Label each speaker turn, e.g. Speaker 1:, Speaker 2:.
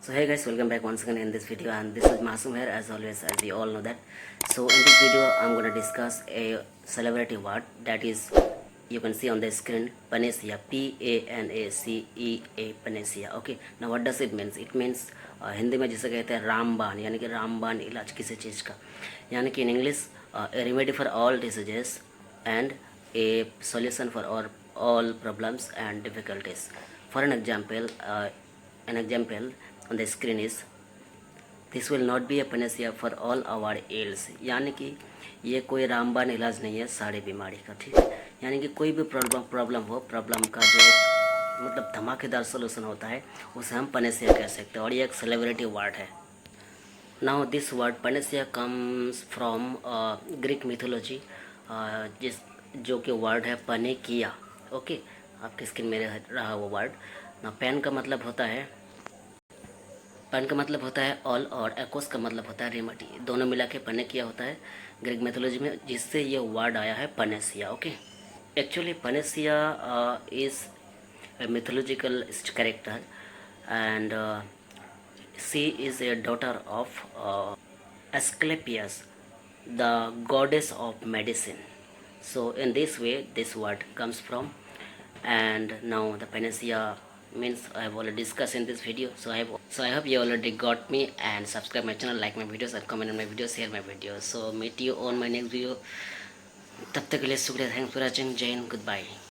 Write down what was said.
Speaker 1: So hey guys, welcome back once again in this video, and this is Masum here as always, as we all know that. So in this video I'm gonna discuss a celebrity word that is, you can see on the screen, Panacea, Panacea, Panacea. Okay, now what does it means? It means Hindi में जिसे कहते हैं रामबाण, यानी कि रामबाण इलाज किसी चीज़ का, यानी कि in English a remedy for all diseases and a solution for all problems and difficulties. For an example on the screen is, this will not be a panacea for all our ills, यानी कि ये कोई रामबाण इलाज नहीं है सारी बीमारी का, ठीक है। यानी कि कोई भी प्रॉब्लम हो, प्रॉब्लम का जो मतलब धमाकेदार सोल्यूशन होता है उसे हम पनेसिया कह सकते हैं, और ये एक सेलिब्रिटी वर्ड है। Now this word panacea comes from Greek mythology, जिस जो कि वर्ड है पनेकिया। ओके, आपकी स्क्रीन में रहा वो वर्ड। ना पैन का मतलब होता है ऑल, और एकोस का मतलब होता है रेमेडी, दोनों मिला के पनेकिया होता है ग्रीक मिथोलॉजी में, जिससे ये वर्ड आया है panacea. Okay, actually panacea is a mythological character, and she is a daughter of Asclepius, the goddess of medicine. So in this way this word comes from, and now the Panacea means I have already discussed in this video. So I hope you already got me, and subscribe my channel, like my videos, and comment on my videos, share my videos. So meet you on my next video. तब तक के लिए शुक्रिया, thanks for watching, जय Hind, good bye.